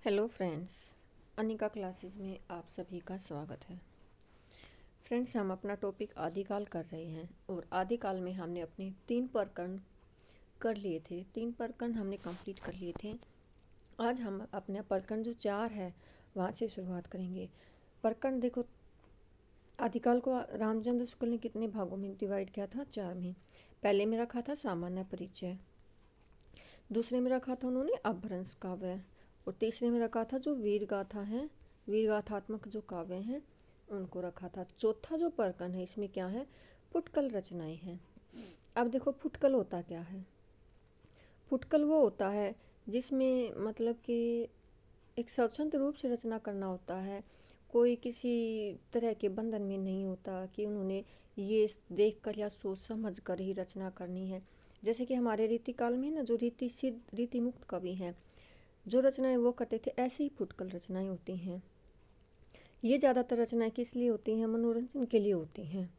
Hello friends, Anika classes में आप सभी का स्वागत है। फ्रेंड्स, हम अपना टॉपिक आदिकाल कर रहे हैं और आदिकाल में हमने अपने 3 प्रकरण कर लिए थे। 3 प्रकरण हमने कंप्लीट कर लिए थे। आज हम अपना प्रकरण जो 4 है वहाँ से शुरुआत करेंगे। प्रकरण देखो, आदिकाल को रामचंद्र शुक्ल ने कितने भागों में डिवाइड किया था? 4 में। पहले में रखा था सामान्य परिचय, दूसरे में रखा था उन्होंने अपभ्रंश काव्य, और तीसरे में रखा था जो वीर गाथा है, वीर गाथात्मक जो काव्य हैं उनको रखा था। चौथा जो प्रकरण है इसमें क्या है? फुटकल रचनाएं हैं। अब देखो, फुटकल होता क्या है? फुटकल वो होता है जिसमें मतलब कि एक स्वतंत्र रूप से रचना करना होता है, कोई किसी तरह के बंधन में नहीं होता कि उन्होंने ये देख कर या सोच समझ कर ही रचना करनी है। जैसे कि हमारे रीतिकाल में ना जो रीति सिद्ध रीति मुक्त कवि हैं, जो रचनाएं वो करते थे, ऐसे ही फुटकल रचनाएं होती हैं। ये ज़्यादातर रचनाएं किस लिए होती हैं? मनोरंजन के लिए होती हैं।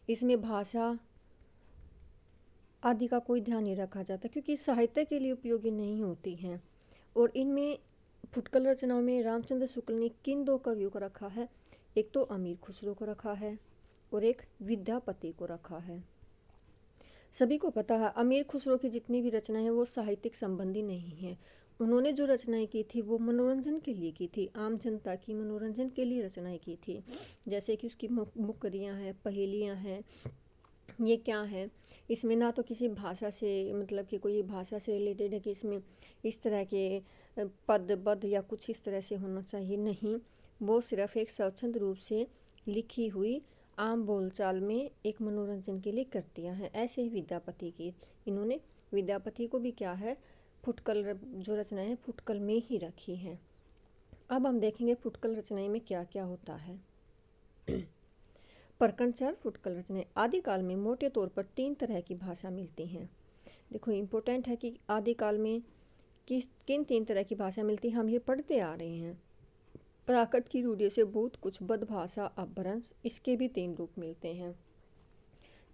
इसमें भाषा आदि का कोई ध्यान नहीं रखा जाता क्योंकि साहित्य के लिए उपयोगी नहीं होती हैं। और इनमें फुटकल रचनाओं में रामचंद्र शुक्ल ने किन 2 कवियों को रखा है? एक तो अमीर खुसरो को रखा है और एक विद्यापति को रखा है। सभी को पता है अमीर खुसरो की जितनी भी रचनाएं हैं वो साहित्यिक संबंधी नहीं है। उन्होंने जो रचनाएं की थी वो मनोरंजन के लिए की थी, आम जनता की मनोरंजन के लिए रचनाएं की थी। जैसे कि उसकी मुकरियाँ हैं, पहेलियाँ हैं, ये क्या है? इसमें ना तो किसी भाषा से मतलब कि कोई भाषा से रिलेटेड है कि इसमें इस तरह के पद बद या कुछ इस तरह से होना चाहिए, नहीं। वो सिर्फ एक स्वच्छंद रूप से लिखी हुई आम बोलचाल में एक मनोरंजन के लिए कृतियाँ हैं। ऐसे ही विद्यापति की, इन्होंने विद्यापति को भी क्या है, फुटकल जो रचनाएं हैं फुटकल में ही रखी हैं। अब हम देखेंगे फुटकल रचनाएं में क्या क्या होता है। प्रकरण 4 फुटकल रचनाएं। आदिकाल में मोटे तौर पर 3 तरह की भाषा मिलती हैं। देखो, इम्पोर्टेंट है कि आदिकाल में किन 3 तरह की भाषा मिलती है, हम ये पढ़ते आ रहे हैं। प्राकृत की रूढ़ियों से बहुत कुछ बद भाषा अपभ्रंश, इसके भी 3 रूप मिलते हैं।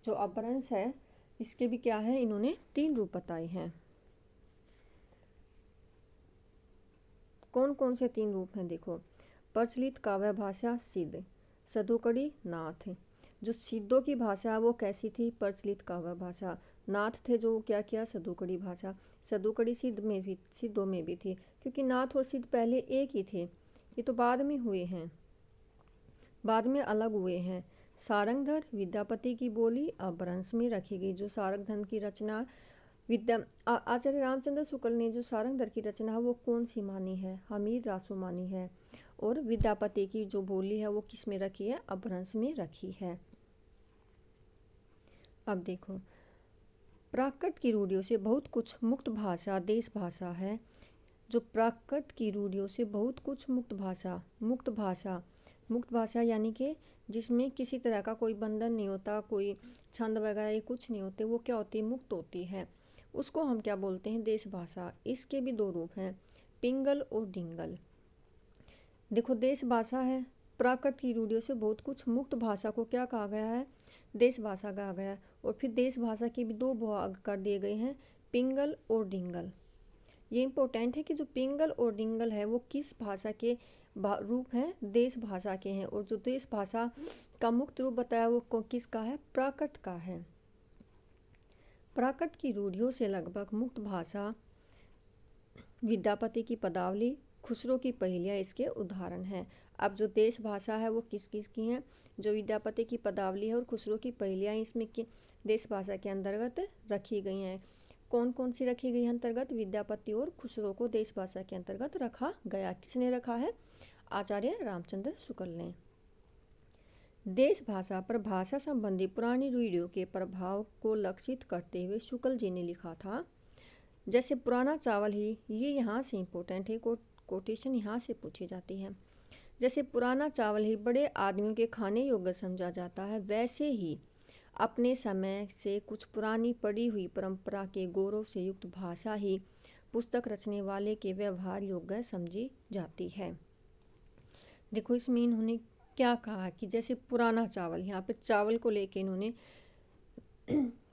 जो अपभ्रंश है इसके भी क्या है, इन्होंने 3 रूप बताए हैं। कौन कौन से 3 रूप हैं? देखो, प्रचलित काव्य भाषा सिद्ध, सदोकड़ी, नाथ। जो सिद्धों की भाषा वो कैसी थी? प्रचलित काव्य भाषा। नाथ थे जो क्या किया? सदोकड़ी भाषा। सदोकड़ी सिद्धों में भी थी, क्योंकि नाथ और सिद्ध पहले एक ही थे, ये तो बाद में हुए हैं, बाद में अलग हुए हैं। सारंगधर विद्यापति की बोली अपभ्रंश में रखी गई। जो सारंगधर की रचना आचार्य रामचंद्र शुक्ल ने जो सारंगधर की रचना है वो कौन सी मानी है? हमीर रासो मानी है। और विद्यापति की जो बोली है वो किस में रखी है? अपभ्रंश में रखी है। अब देखो, प्राकृत की रूढ़ियों से बहुत कुछ मुक्त भाषा देश भाषा है। जो प्राकृत की रूढ़ियों से बहुत कुछ मुक्त भाषा यानी कि जिसमें किसी तरह का कोई बंधन नहीं होता, कोई छंद वगैरह ये कुछ नहीं होते, वो क्या होती है? मुक्त होती है। उसको हम क्या बोलते हैं? देश भाषा। इसके भी 2 रूप हैं, पिंगल और डिंगल। देखो, देश भाषा है, प्राकृत की रूढ़ियों से बहुत कुछ मुक्त भाषा को क्या कहा गया है? देश भाषा कहा गया है। और फिर देश भाषा के भी 2 भाग कर दिए गए हैं, पिंगल और डिंगल। ये इम्पोर्टेंट है कि जो पिंगल और डिंगल है वो किस भाषा के रूप हैं? देश भाषा के हैं। और जो देश भाषा का मुक्त रूप बताया वो किसका है? प्राकृत का है। प्राकृत की रूढ़ियों से लगभग मुक्त भाषा विद्यापति की पदावली, खुसरो की पहेलियाँ इसके उदाहरण हैं। अब जो देश भाषा है वो किस किस की हैं? जो विद्यापति की पदावली है और खुसरो की पहेलियाँ इसमें देश भाषा के अंतर्गत रखी गई हैं। कौन कौन सी रखी गई है अंतर्गत? विद्यापति और खुसरो को देश भाषा के अंतर्गत रखा गया। किसने रखा है? आचार्य रामचंद्र शुक्ल ने। देश भाषा पर भाषा संबंधी पुरानी रूढ़ियों के प्रभाव को लक्षित करते हुए शुक्ल जी ने लिखा था, जैसे पुराना चावल ही, ये यहाँ से इम्पोर्टेंट है, कोटेशन यहाँ से पूछी जाती है। जैसे पुराना चावल ही बड़े आदमियों के खाने योग्य समझा जाता है, वैसे ही अपने समय से कुछ पुरानी पड़ी हुई परंपरा के गौरव से युक्त भाषा ही पुस्तक रचने वाले के व्यवहार योग्य समझी जाती है। देखो, इसमें इन्होंने क्या कहा कि जैसे पुराना चावल, यहाँ पे चावल को लेके इन्होंने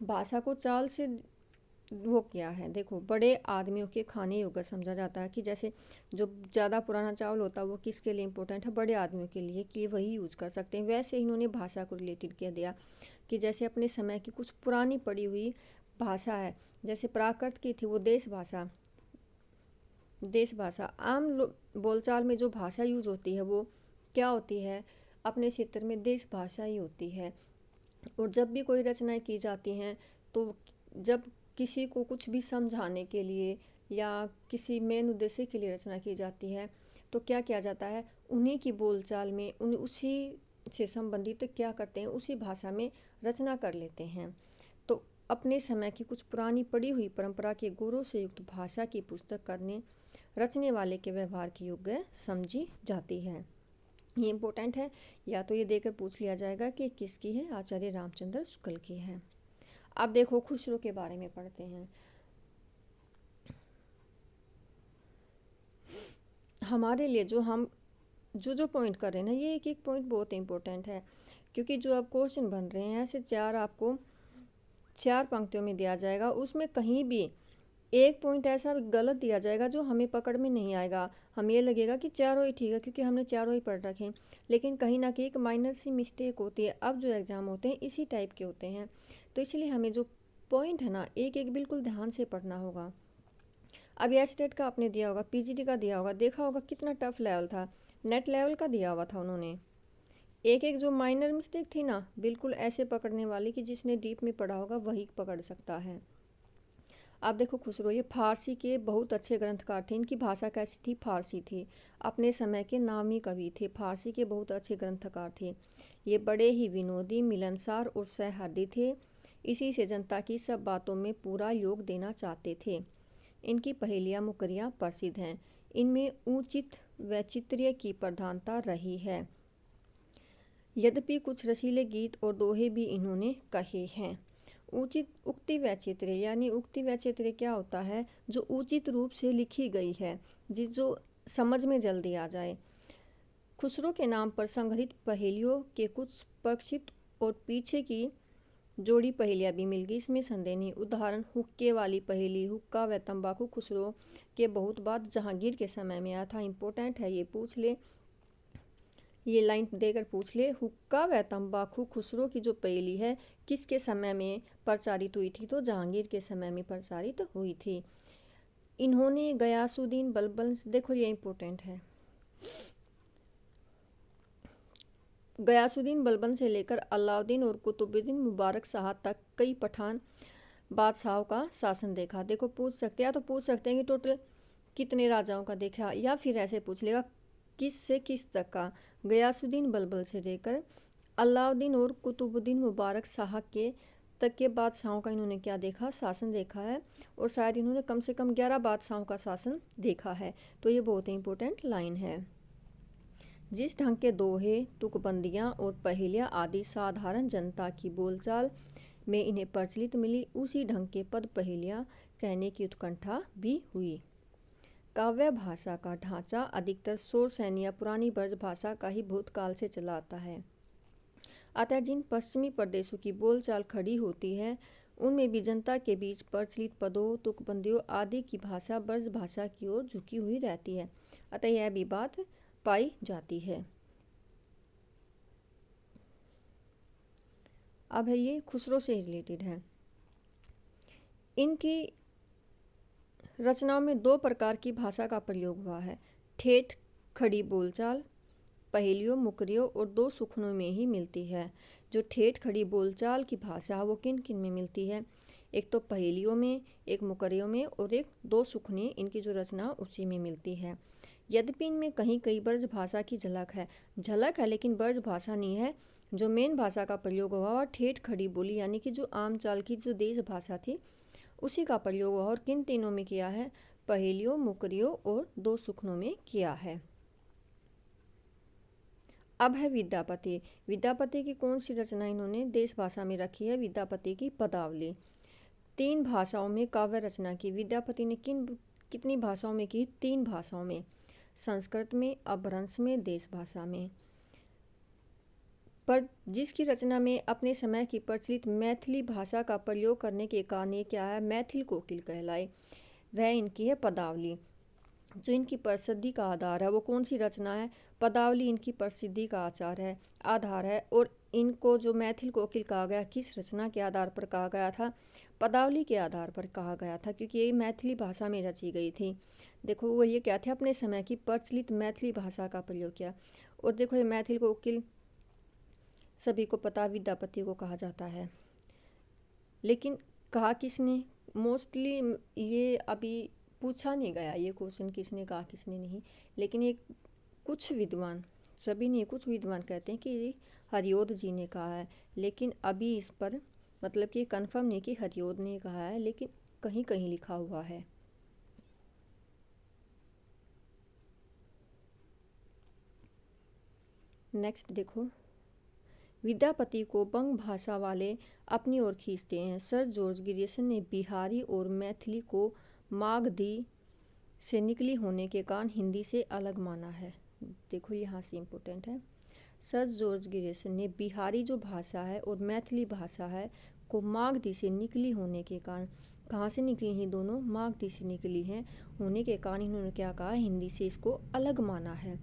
भाषा को चावल से वो क्या है, देखो बड़े आदमियों के खाने योग्य समझा जाता है कि जैसे जो ज़्यादा पुराना चावल होता है वो किसके लिए इम्पोर्टेंट है, बड़े आदमियों के लिए, कि वही यूज कर सकते हैं। वैसे इन्होंने भाषा को रिलेटेड किया दिया कि जैसे अपने समय की कुछ पुरानी पड़ी हुई भाषा है, जैसे प्राकृत की थी वो देश भाषा आम बोलचाल में जो भाषा यूज होती है वो क्या होती है, अपने क्षेत्र में देश भाषा ही होती है। और जब भी कोई रचनाएं की जाती हैं तो जब किसी को कुछ भी समझाने के लिए या किसी मेन उद्देश्य के लिए रचना की जाती है तो क्या किया जाता है, उन्हीं की बोलचाल में उन उसी से संबंधित क्या करते हैं, उसी भाषा में रचना कर लेते हैं। तो अपने समय की कुछ पुरानी पड़ी हुई परंपरा के गुणों से युक्त भाषा की पुस्तक करने रचने वाले के व्यवहार के योग्य समझी जाती है। ये इम्पोर्टेंट है, या तो ये देकर पूछ लिया जाएगा कि किसकी है, आचार्य रामचंद्र शुक्ल की है। अब देखो खुसरो के बारे में पढ़ते हैं। हमारे लिए जो पॉइंट कर रहे हैं ना, ये एक एक पॉइंट बहुत इंपॉर्टेंट है, क्योंकि जो अब क्वेश्चन बन रहे हैं ऐसे आपको 4 पंक्तियों में दिया जाएगा, उसमें कहीं भी एक पॉइंट ऐसा गलत दिया जाएगा जो हमें पकड़ में नहीं आएगा। हमें ये लगेगा कि चारों ही ठीक है क्योंकि हमने चारों ही पढ़ रखे हैं, लेकिन कहीं ना कहीं एक माइनर सी मिस्टेक होती है। अब जो एग्ज़ाम होते हैं इसी टाइप के होते हैं, तो इसलिए हमें जो पॉइंट है ना एक एक बिल्कुल ध्यान से पढ़ना होगा। अब एच टेट का आपने दिया होगा, पीजीटी का दिया होगा, देखा होगा कितना टफ लेवल था, नेट लेवल का दिया हुआ था उन्होंने। एक एक जो माइनर मिस्टेक थी ना बिल्कुल ऐसे पकड़ने वाली कि जिसने डीप में पढ़ा होगा वही पकड़ सकता है। अब देखो खुसरो ये फारसी के बहुत अच्छे ग्रंथकार थे। इनकी भाषा कैसी थी, फारसी थी। अपने समय के नामी कवि थे, फारसी के बहुत अच्छे ग्रंथकार थे। ये बड़े ही विनोदी, मिलनसार और सहृदय थे। इसी से जनता की सब बातों में पूरा योग देना चाहते थे। इनकी पहेलियाँ मुकरियाँ प्रसिद्ध हैं। इनमें उचित वैचित्र्य की प्रधानता रही है। यद्यपि कुछ रसीले गीत और दोहे भी इन्होंने कहे हैं। उचित उक्ति वैचित्र्य, यानी उक्ति वैचित्र्य क्या होता है, जो उचित रूप से लिखी गई है, जो समझ में जल्दी आ जाए। खुसरो के नाम पर संग्रहित पहेलियों के कुछ प्रक्षिप्त और पीछे की जोड़ी पहेलियाँ भी मिल गई, इसमें संदेह नहीं। उदाहरण हुक्के वाली पहेली, हुक्का व तंबाकू खुसरो के बहुत बाद जहांगीर के समय में आया था। इंपॉर्टेंट है, ये पूछ ले, ये लाइन देकर पूछ ले। हुक्का व तंबाकू खुसरो की जो पहेली है किसके समय में प्रचारित हुई थी, तो जहांगीर के समय में प्रचारित हुई थी। इन्होंने गयासुद्दीन बलबन, देखो ये इंपॉर्टेंट है, गयासुद्दीन बलबन से लेकर अलाउद्दीन और कुतुबुद्दीन मुबारक शाह तक कई पठान बादशाहों का शासन देखा। देखो पूछ सकते हैं, या तो पूछ सकते हैं कि टोटल कितने राजाओं का देखा, या फिर ऐसे पूछ लेगा किस से किस तक का। गयासुद्दीन बलबन से लेकर अलाउद्दीन और कुतुबुद्दीन मुबारक शाह के तक के बादशाहों का इन्होंने क्या देखा, शासन देखा है। और शायद इन्होंने कम से कम 11 बादशाहों का शासन देखा है। तो ये बहुत ही इंपॉर्टेंट लाइन है। जिस ढंग के दोहे, तुकबंदियाँ और पहेलियाँ आदि साधारण जनता की बोलचाल में इन्हें प्रचलित मिली, उसी ढंग के पद पहेलियाँ कहने की उत्कंठा भी हुई। काव्य भाषा का ढांचा अधिकतर शौरसेनी या पुरानी ब्रज भाषा का ही भूतकाल से चला आता है। अतः जिन पश्चिमी प्रदेशों की बोलचाल खड़ी होती है उनमें भी जनता के बीच प्रचलित पदों, तुकबंदियों आदि की भाषा ब्रज भाषा की ओर झुकी हुई रहती है। अतः यह भी बात पाई जाती है। अब है ये खुसरो से रिलेटेड है। इनकी रचनाओं में 2 प्रकार की भाषा का प्रयोग हुआ है। ठेठ खड़ी बोलचाल पहेलियों, मुकरियों और 2 सुखनों में ही मिलती है। जो ठेठ खड़ी बोलचाल की भाषा वो किन किन में मिलती है, एक तो पहेलियों में, एक मुकरियों में और एक 2 सुखने, इनकी जो रचना उसी में मिलती है। यद्यपि इनमें कहीं कहीं ब्रज भाषा की झलक है, लेकिन ब्रज भाषा नहीं है। जो मेन भाषा का प्रयोग हुआ और ठेठ खड़ी बोली यानी कि जो आम चाल की जो देश भाषा थी उसी का प्रयोग हुआ। और किन तीनों में किया है, पहेलियों, मुकरियों और 2 सुखनों में किया है। अब है विद्यापति। विद्यापति की कौन सी रचना इन्होंने देश भाषा में रखी है, विद्यापति की पदावली। 3 भाषाओं में काव्य रचना की। विद्यापति ने कितनी भाषाओं में की, 3 भाषाओं में, संस्कृत में, अपभ्रंश में, देश भाषा में। पर जिसकी रचना में अपने समय की प्रचलित मैथिली भाषा का प्रयोग करने के कारण ये क्या है, मैथिल कोकिल कहलाए। वह इनकी है पदावली। जो इनकी प्रसिद्धि का आधार है वो कौन सी रचना है, पदावली इनकी प्रसिद्धि का आधार है। और इनको जो मैथिल कोकिल कहा गया किस रचना के आधार पर कहा गया था, पदावली के आधार पर कहा गया था, क्योंकि ये मैथिली भाषा में रची गई थी। देखो वो ये क्या थे, अपने समय की प्रचलित मैथिली भाषा का प्रयोग किया। और देखो ये मैथिल कोकिल सभी को पता विद्यापति को कहा जाता है, लेकिन कहा किसने, मोस्टली ये अभी पूछा नहीं गया ये क्वेश्चन किसने कहा किसने नहीं, लेकिन ये कुछ विद्वान, सभी नहीं कुछ विद्वान कहते हैं कि हरिओद जी ने कहा है। लेकिन अभी इस पर मतलब कि कंफर्म नहीं कि हरिओद ने कहा है, लेकिन कहीं कहीं लिखा हुआ है। नेक्स्ट देखो, विद्यापति को बंग भाषा वाले अपनी ओर खींचते हैं। सर जॉर्ज गिरिसन ने बिहारी और मैथिली को मागधी से निकली होने के कारण हिंदी से अलग माना है। देखो यहाँ से इम्पोर्टेंट है, सर जॉर्ज गिरिसन ने बिहारी जो भाषा है और मैथिली भाषा है को मागधी से निकली होने के कारण, कहाँ से निकली हैं दोनों, मागधी से निकली हैं होने के कारण इन्होंने क्या कहा, हिंदी से इसको अलग माना है।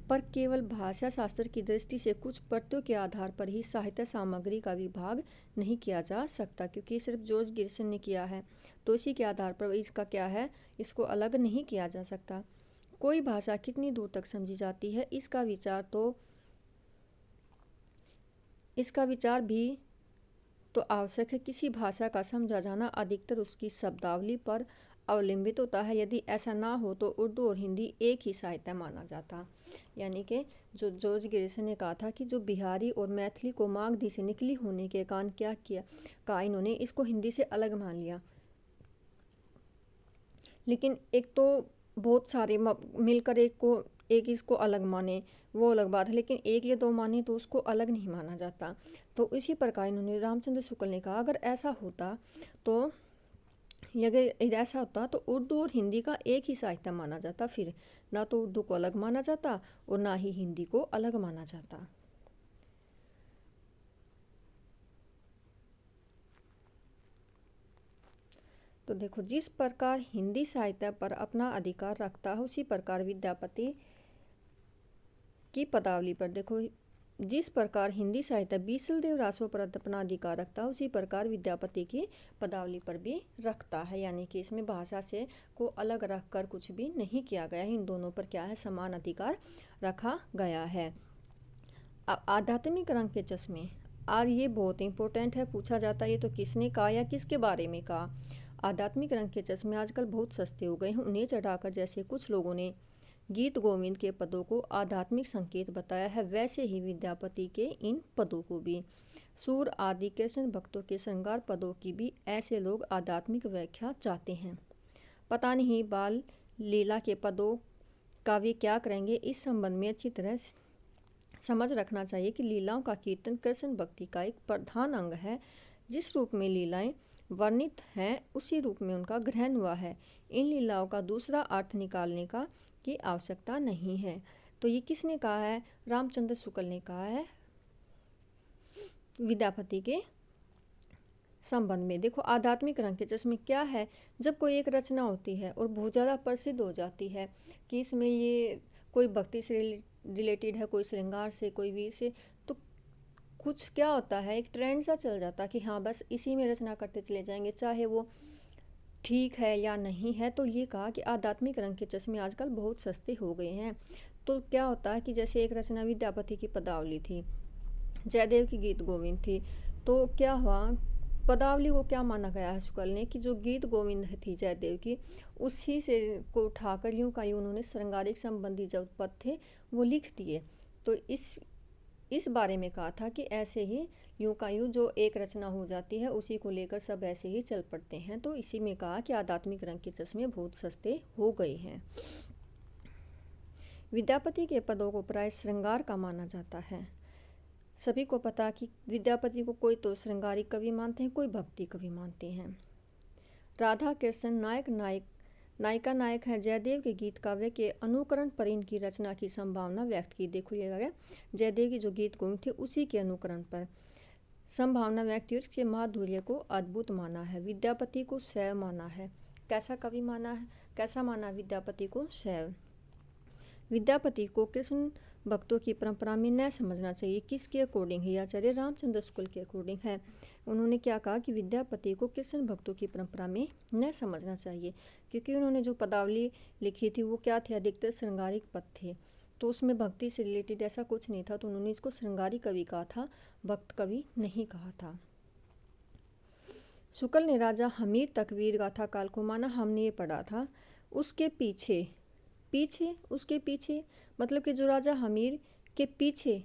पर केवल भाषा शास्त्र की दृष्टि से कुछ प्रत्ययों के आधार पर ही साहित्य सामग्री का विभाग नहीं किया जा सकता, क्योंकि सिर्फ जॉर्ज गिरिसन ने किया है तो इसी के आधार पर इसका क्या है, इसको अलग नहीं किया जा सकता। कोई भाषा कितनी दूर तक समझी जाती है, इसका विचार भी तो आवश्यक है। किसी भाषा का समझा जाना अधिकतर उसकी शब्दावली पर अवलंबित होता है। यदि ऐसा ना हो तो उर्दू और हिंदी एक ही साहित्य माना जाता। यानी कि जो जॉर्ज गिरिसन ने कहा था कि जो बिहारी और मैथिली को मागधी से निकली होने के कारण क्या किया, कहा इन्होंने इसको हिंदी से अलग मान लिया। लेकिन एक तो बहुत सारे मिलकर एक इसको अलग माने वो अलग बात है, लेकिन एक या दो माने तो उसको अलग नहीं माना जाता। तो इसी प्रकार इन्होंने रामचंद्र शुक्ल ने कहा अगर ऐसा होता तो उर्दू और हिंदी का एक ही साहित्य माना जाता, फिर ना तो उर्दू को अलग माना जाता और ना ही हिंदी को अलग माना जाता। तो देखो, जिस प्रकार हिंदी साहित्य पर अपना अधिकार रखता है उसी प्रकार विद्यापति की पदावली पर, देखो जिस प्रकार हिंदी साहित्य बीसलदेव रासों पर अपना अधिकार रखता है उसी प्रकार विद्यापति की पदावली पर भी रखता है। यानी कि इसमें भाषा से को अलग रखकर कुछ भी नहीं किया गया है, इन दोनों पर क्या है, समान अधिकार रखा गया है। अब आध्यात्मिक रंग के चश्मे, और ये बहुत इंपॉर्टेंट है, पूछा जाता है ये तो किसने कहा या किसके बारे में कहा। आध्यात्मिक रंग के चश्मे आजकल बहुत सस्ते हो गए हैं, उन्हें चढ़ाकर जैसे कुछ लोगों ने गीत गोविंद के पदों को आध्यात्मिक संकेत बताया है, वैसे ही विद्यापति के इन पदों को भी सूर आदि कृष्ण भक्तों के श्रृंगार पदों की भी ऐसे लोग आध्यात्मिक व्याख्या चाहते हैं। पता नहीं बाल लीला के पदों का वे क्या करेंगे। इस संबंध में अच्छी तरह समझ रखना चाहिए कि लीलाओं का कीर्तन कृष्ण भक्ति का एक प्रधान अंग है। जिस रूप में लीलाएं वर्णित हैं उसी रूप में उनका ग्रहण हुआ है। इन लीलाओं का दूसरा अर्थ निकालने की आवश्यकता नहीं है। तो ये किसने कहा है, रामचंद्र शुक्ल ने कहा है विद्यापति के संबंध में। देखो आध्यात्मिक रंग के चश्मे क्या है, जब कोई एक रचना होती है और बहुत ज़्यादा प्रसिद्ध हो जाती है कि इसमें ये कोई भक्ति से रिलेटेड है, कोई श्रृंगार से, कोई वीर से, तो कुछ क्या होता है, एक ट्रेंड सा चल जाता है कि हाँ बस इसी में रचना करते चले जाएंगे, चाहे वो ठीक है या नहीं है। तो ये कहा कि आध्यात्मिक रंग के चश्मे आजकल बहुत सस्ते हो गए हैं। तो क्या होता है कि जैसे एक रचना विद्यापति की पदावली थी, जयदेव की गीत गोविंद थी, तो क्या हुआ, पदावली को क्या माना गया है शुक्ल ने कि जो गीत गोविंद थी जयदेव की, उसी से को उठाकर यूँ का यूँ उन्होंने श्रृंगारिक संबंधी जो पद थे वो लिख दिए। तो इस बारे में कहा था कि ऐसे ही यूँ का यूँ जो एक रचना हो जाती है उसी को लेकर सब ऐसे ही चल पड़ते हैं। तो इसी में कहा कि आध्यात्मिक रंग के चश्मे बहुत सस्ते हो गए हैं। विद्यापति के पदों को प्राय श्रृंगार का माना जाता है। सभी को पता कि विद्यापति को कोई तो श्रृंगारिक कवि मानते हैं, कोई भक्ति कवि मानते हैं। राधा कृष्ण नायक नायिका नायक हैं जयदेव के गीत काव्य के अनुकरण पर इनकी रचना की संभावना व्यक्त की। देखो ये गया जयदेव की जो गीत गोविंद थे उसी के अनुकरण पर संभावना व्यक्त की, उसके माधुर्य को अद्भुत माना है। विद्यापति को शैव माना है। कैसा कवि माना है, कैसा माना विद्यापति को? शैव। विद्यापति को कृष्ण भक्तों की परंपरा में न समझना चाहिए। किसके अकॉर्डिंग है? आचार्य रामचंद्र शुक्ल के अकॉर्डिंग है। उन्होंने क्या कहा कि विद्यापति को कृष्ण भक्तों की परंपरा में न समझना चाहिए, क्योंकि उन्होंने जो पदावली लिखी थी वो क्या थे? अधिकतर श्रृंगारिक पद थे, तो उसमें भक्ति से रिलेटेड ऐसा कुछ नहीं था, तो उन्होंने इसको श्रृंगारी कवि कहा था, भक्त कवि नहीं कहा था। शुक्ल ने राजा हमीर तक वीर गाथा काल को माना। हमने ये पढ़ा था। उसके पीछे उसके पीछे मतलब कि जो राजा हमीर के पीछे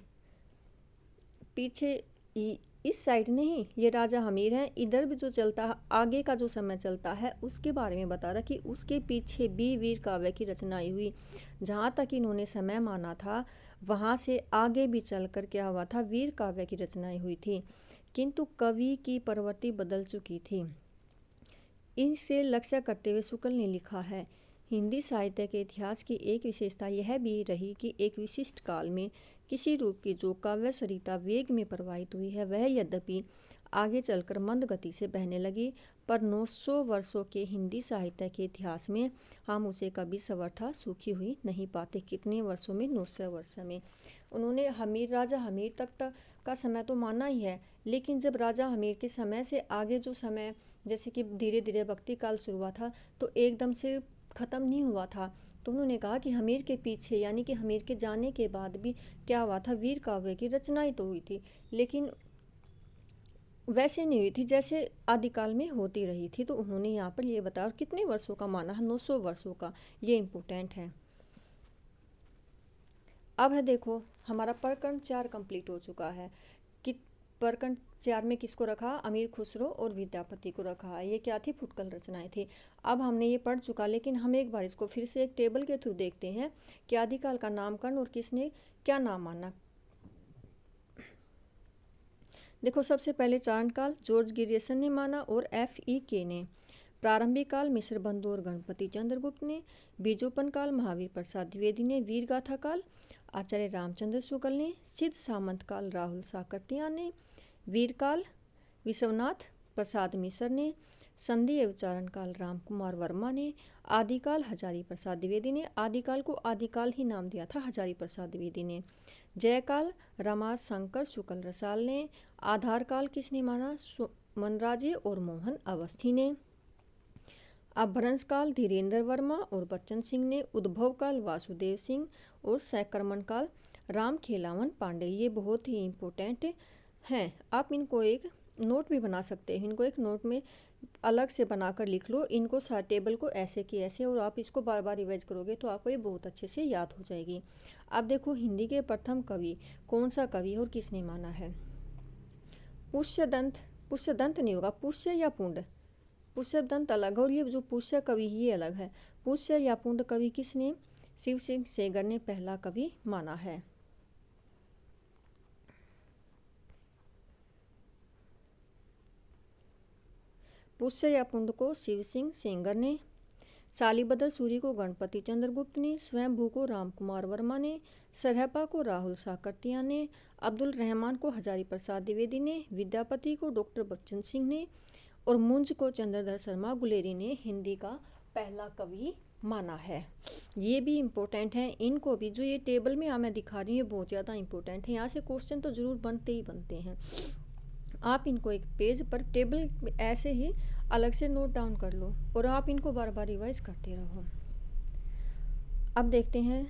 इस साइड नहीं, ये राजा हमीर है, इधर भी जो चलता है आगे का जो समय चलता है उसके बारे में बता रहा कि उसके पीछे भी वीर काव्य की रचनाएं हुई। जहाँ तक इन्होंने समय माना था वहाँ से आगे भी चलकर क्या हुआ था? वीर काव्य की रचनाएं हुई थी, किंतु कवि की प्रवृत्ति बदल चुकी थी। इनसे लक्ष्य करते हुए शुक्ल ने लिखा है, हिंदी साहित्य के इतिहास की एक विशेषता यह भी रही कि एक विशिष्ट काल में किसी रूप की जो काव्य सरिता वेग में प्रवाहित हुई है वह यद्यपि आगे चलकर मंद गति से बहने लगी, पर 900 वर्षों के हिंदी साहित्य के इतिहास में हम उसे कभी सर्वथा सूखी हुई नहीं पाते। कितने वर्षों में? 900 वर्ष में। उन्होंने राजा हमीर तक का समय तो माना ही है, लेकिन जब राजा हमीर के समय से आगे जो समय जैसे कि धीरे धीरे भक्ति काल शुरू हुआ था तो एकदम से ख़त्म नहीं हुआ था। तो उन्होंने कहा कि हमीर के पीछे यानी कि हमीर के जाने के बाद भी क्या हुआ था? वीर काव्य की रचनाएं तो हुई थी, लेकिन वैसे नहीं हुई थी जैसे आदिकाल में होती रही थी। तो उन्होंने यहाँ पर ये बताया, कितने वर्षों का माना है? 900 वर्षों का। ये इम्पोर्टेंट है। अब है देखो हमारा प्रकरण 4 कंप्लीट हो चुका है। कि प्रकरण 4 में किसको रखा? अमीर खुसरो और विद्यापति को रखा। ये क्या थी? फुटकल रचनाएं थी। अब हमने ये पढ़ चुका, लेकिन हम एक बार इसको फिर से एक टेबल के थ्रू देखते हैं कि आदिकाल का नामकरण और किसने क्या नाम माना। देखो सबसे पहले चारण काल जॉर्ज गिरियसन ने माना और FEK ने। प्रारंभिक काल मिश्र बंधु और गणपति चंद्रगुप्त ने। बीजोपन काल महावीर प्रसाद द्विवेदी ने। वीर गाथा काल आचार्य रामचंद्र शुक्ल ने। सिद्ध सामंत काल राहुल साकर्तियान ने। वीर काल विश्वनाथ प्रसाद मिश्र ने। संधि एवं उच्चारण काल राम कुमार वर्मा ने। आदिकाल हजारी प्रसाद द्विवेदी ने। आदिकाल को आदिकाल ही नाम दिया था हजारी प्रसाद द्विवेदी ने। जयकाल रमा शंकर शुक्ल रसाल ने। आधार काल किसने माना? मनराजे और मोहन अवस्थी ने। अपभ्रंश काल धीरेन्द्र वर्मा और बच्चन सिंह ने। उद्भव काल वासुदेव सिंह और संक्रमण काल राम खेलावन पांडे। ये बहुत ही इम्पोर्टेंट हैं, आप इनको एक नोट भी बना सकते हैं। इनको एक नोट में अलग से बनाकर लिख लो इनको टेबल को ऐसे कि ऐसे, और आप इसको बार बार रिवाइज करोगे तो आपको ये बहुत अच्छे से याद हो जाएगी। अब देखो हिंदी के प्रथम कवि कौन सा कवि है और किसने माना है? पुष्यदंत नहीं होगा, पुष्य या पुंड। पुष्यदंत अलग है और ये जो पुष्य कवि ये अलग है। पुष्य या पुंड कवि किसने? शिव सिंह सेगर ने पहला कवि माना है। पुष्य या पुंड को शिव सिंह सेंगर ने। चालीबदर सूरी को गणपति चंद्रगुप्त ने। स्वयंभू को राम कुमार वर्मा ने। सरहपा को राहुल साकर्तियान ने। अब्दुल रहमान को हजारी प्रसाद द्विवेदी ने। विद्यापति को डॉक्टर बच्चन सिंह ने। और मुंज को चंद्रधर शर्मा गुलेरी ने हिंदी का पहला कवि माना है। ये भी इम्पोर्टेंट है, इनको भी जो ये टेबल में मैं दिखा रही हूँ ये बहुत ज़्यादा इम्पोर्टेंट है। यहाँ से क्वेश्चन तो ज़रूर बनते ही बनते हैं। आप इनको एक पेज पर टेबल ऐसे ही अलग से नोट डाउन कर लो और आप इनको बार बार रिवाइज करते रहो। अब देखते हैं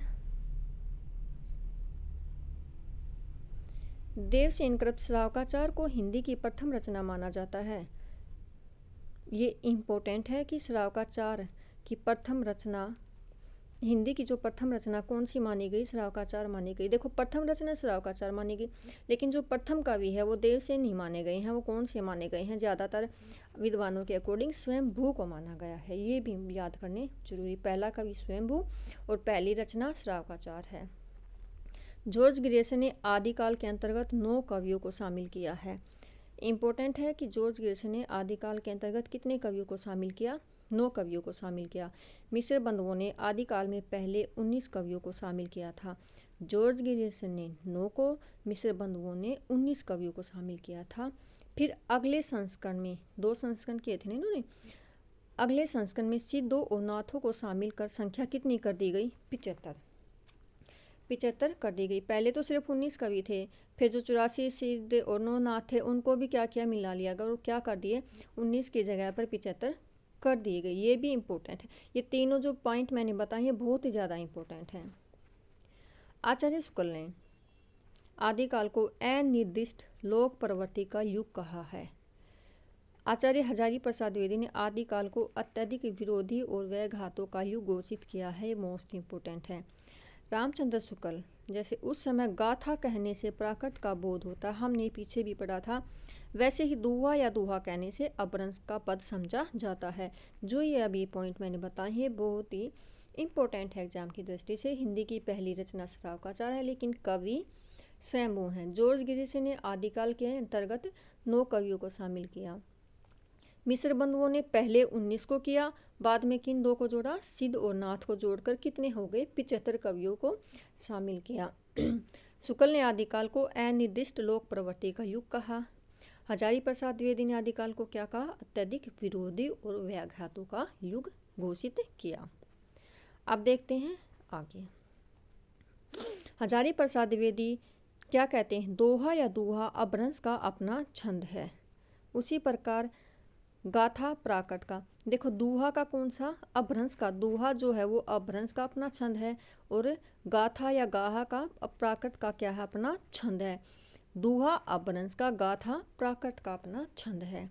देवसेनकृत श्रावकाचार को हिंदी की प्रथम रचना माना जाता है। ये इम्पोर्टेंट है कि श्रावकाचार की प्रथम रचना हिंदी की जो प्रथम रचना कौन सी मानी गई? श्रावकाचार मानी गई। देखो प्रथम रचना श्रावकाचार मानी गई, लेकिन जो प्रथम कवि है वो देवसेन नहीं माने गए हैं। वो कौन से माने गए हैं? ज़्यादातर विद्वानों के अकॉर्डिंग स्वयंभू को माना गया है। ये भी याद करने जरूरी। पहला कवि स्वयंभू और पहली रचना श्रावकाचार है। जॉर्ज ग्रियर्सन ने आदिकाल के अंतर्गत 9 कवियों को शामिल किया है। इम्पोर्टेंट है कि जॉर्ज ग्रियर्सन ने आदिकाल के अंतर्गत कितने कवियों को शामिल किया? 9 कवियों को शामिल किया। मिस्र बंधुओं ने आदिकाल में पहले 19 कवियों को शामिल किया था। जॉर्ज गिरिसन ने 9 को, मिस्र बंधुओं ने 19 कवियों को शामिल किया था। फिर अगले संस्करण में 2 संस्करण किए थे इन्होंने। अगले संस्करण में सिद्धों और नाथों को शामिल कर संख्या कितनी कर दी गई? 75 कर दी गई। पहले तो सिर्फ 19 कवि थे, फिर जो 84 सिद्ध और 9 नाथ थे उनको भी क्या किया, मिला लिया गया और क्या कर दिए, 19 की जगह पर 75 कर दिए गए। ये भी इम्पोर्टेंट है। ये तीनों जो पॉइंट मैंने बताए ये बहुत ही ज़्यादा इम्पोर्टेंट हैं। आचार्य शुक्ल ने आदिकाल को अनिर्दिष्ट लोक प्रवृत्ति का युग कहा है। आचार्य हजारी प्रसाद द्विवेदी ने आदिकाल को अत्यधिक विरोधी और व्याघातों का युग घोषित किया है। मोस्ट इम्पोर्टेंट है। रामचंद्र शुक्ल, जैसे उस समय गाथा कहने से प्राकृत का बोध होता, हमने पीछे भी पढ़ा था, वैसे ही दुहा या दुहा कहने से अपभ्रंश का पद समझा जाता है। जो ये अभी पॉइंट मैंने बताए हैं बहुत ही इम्पोर्टेंट है एग्जाम की दृष्टि से। हिंदी की पहली रचना श्रावकाचार है, लेकिन कवि स्वयंभू हैं। जॉर्ज गिरिसन ने आदिकाल के अंतर्गत 9 कवियों को शामिल किया। मिस्र बंधुओं ने पहले 19 को किया, बाद में किन 2 को जोड़ा, सिद्ध और नाथ को जोड़कर कितने हो गए, 75 कवियों को शामिल किया। शुक्ल ने आदिकाल को अनिर्दिष्ट लोक प्रवृत्ति का युग कहा। हजारी प्रसाद द्विवेदी ने आदिकाल को क्या कहा, अत्यधिक विरोधी और व्याघातों का युग घोषित किया। अब देखते हैं आगे। हजारी प्रसाद द्विवेदी क्या कहते हैं, दोहा या दुहा अपभ्रंश का अपना छंद है। उसी प्रकार गाथा प्राकृत का, देखो दुहा का कौन सा, अपभ्रंश का। दुहा जो है वो अपभ्रंश का अपना छंद है और गाथा या गाहा का प्राकृत का क्या है, अपना छंद है। दुहा अपभ्रंश का, गाथा प्राकृत का अपना छंद है।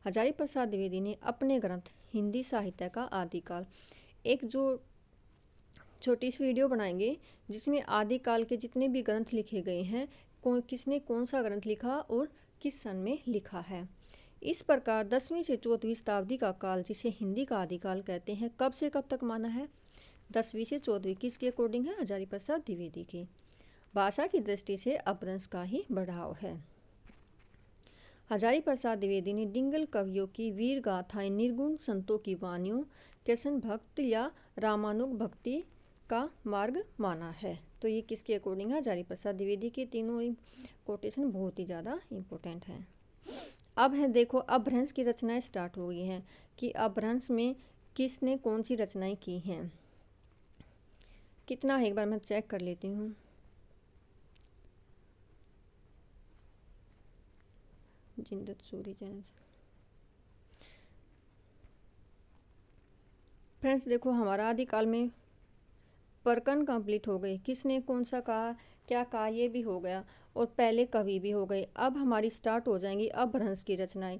हजारी प्रसाद द्विवेदी ने अपने ग्रंथ हिंदी साहित्य का आदिकाल, एक जो छोटी सी वीडियो बनाएंगे जिसमें आदिकाल के जितने भी ग्रंथ लिखे गए हैं, किसने कौन सा ग्रंथ लिखा और किस सन में लिखा है। इस प्रकार 10वीं से 14वीं शताब्दी का काल, जिसे हिंदी का आदिकाल कहते हैं, कब से कब तक माना है, 10वीं से 14वीं। किसके अकॉर्डिंग है, हजारी प्रसाद द्विवेदी की। भाषा की दृष्टि से अपभ्रंश का ही बढ़ाव है। हजारी प्रसाद द्विवेदी ने डिंगल कवियों की वीर गाथाएं निर्गुण संतों की वाणियों, कृष्ण भक्त या रामानुग भक्ति का मार्ग माना है। तो ये किसके अकॉर्डिंग है, हजारी प्रसाद द्विवेदी की। तीनों कोटेशन बहुत ही ज़्यादा इम्पोर्टेंट हैं। अब है देखो, अपभ्रंश की रचनाएं स्टार्ट हो गई हैं कि अपभ्रंश में किसने कौन सी रचनाएं की हैं। कितना है एक बार मैं चेक कर लेती हूँ। जिंदत सूरी चैनल। फ्रेंड्स देखो, हमारा आदिकाल में प्रकरण कंप्लीट हो गए, किसने कौन सा कहा, क्या कहा, ये भी हो गया और पहले कवि भी हो गए। अब हमारी स्टार्ट हो जाएंगी अपभ्रंश की रचनाएं।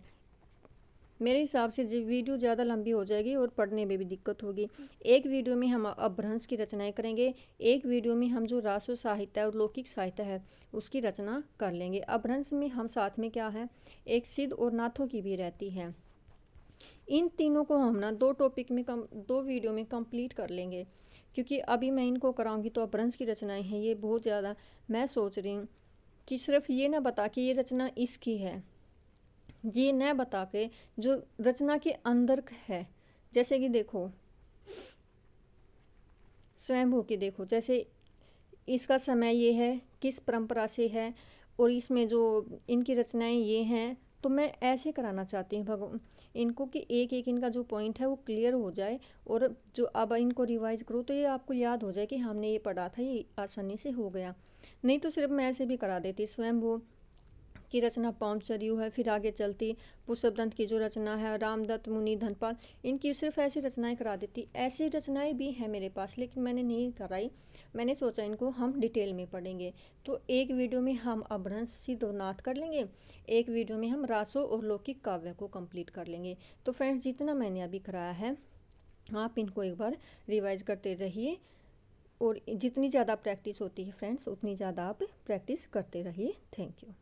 मेरे हिसाब से वीडियो ज़्यादा लंबी हो जाएगी और पढ़ने में भी दिक्कत होगी। एक वीडियो में हम अपभ्रंश की रचनाएं करेंगे, एक वीडियो में हम जो राष्ट्र साहित्य और लौकिक साहित्य है उसकी रचना कर लेंगे। अपभ्रंश में हम साथ में क्या है, एक सिद्ध और नाथों की भी रहती है। इन तीनों को हम ना 2 टॉपिक में 2 वीडियो में कंप्लीट कर लेंगे, क्योंकि अभी मैं इनको कराऊंगी तो अपभ्रंश की रचनाएं हैं ये बहुत ज़्यादा। मैं सोच रही हूँ कि सिर्फ ये ना बता के ये रचना इसकी है, ये न बता के जो रचना के अंदर है, जैसे कि देखो स्वयंभू की, देखो जैसे इसका समय ये है, किस परंपरा से है और इसमें जो इनकी रचनाएं ये हैं। तो मैं ऐसे कराना चाहती हूँ इनको कि एक एक इनका जो पॉइंट है वो क्लियर हो जाए और जो अब इनको रिवाइज करो तो ये आपको याद हो जाए कि हमने ये पढ़ा था, ये आसानी से हो गया। नहीं तो सिर्फ मैं ऐसे भी करा देती। स्वयंभू की रचना पांचचर्यु है, फिर आगे चलती पुष्पदंत की जो रचना है, रामदत्त मुनि धनपाल, इनकी सिर्फ ऐसी रचनाएं करा देती। ऐसी रचनाएं भी हैं मेरे पास लेकिन मैंने नहीं कराई। मैंने सोचा इनको हम डिटेल में पढ़ेंगे। तो एक वीडियो में हम अपभ्रंश सिद्ध और नाथ कर लेंगे, एक वीडियो में हम रासो और लौकिक काव्य को कंप्लीट कर लेंगे। तो फ्रेंड्स जितना मैंने अभी कराया है आप इनको एक बार रिवाइज करते रहिए और जितनी ज़्यादा प्रैक्टिस होती है फ्रेंड्स उतनी ज़्यादा आप प्रैक्टिस करते रहिए। Thank you.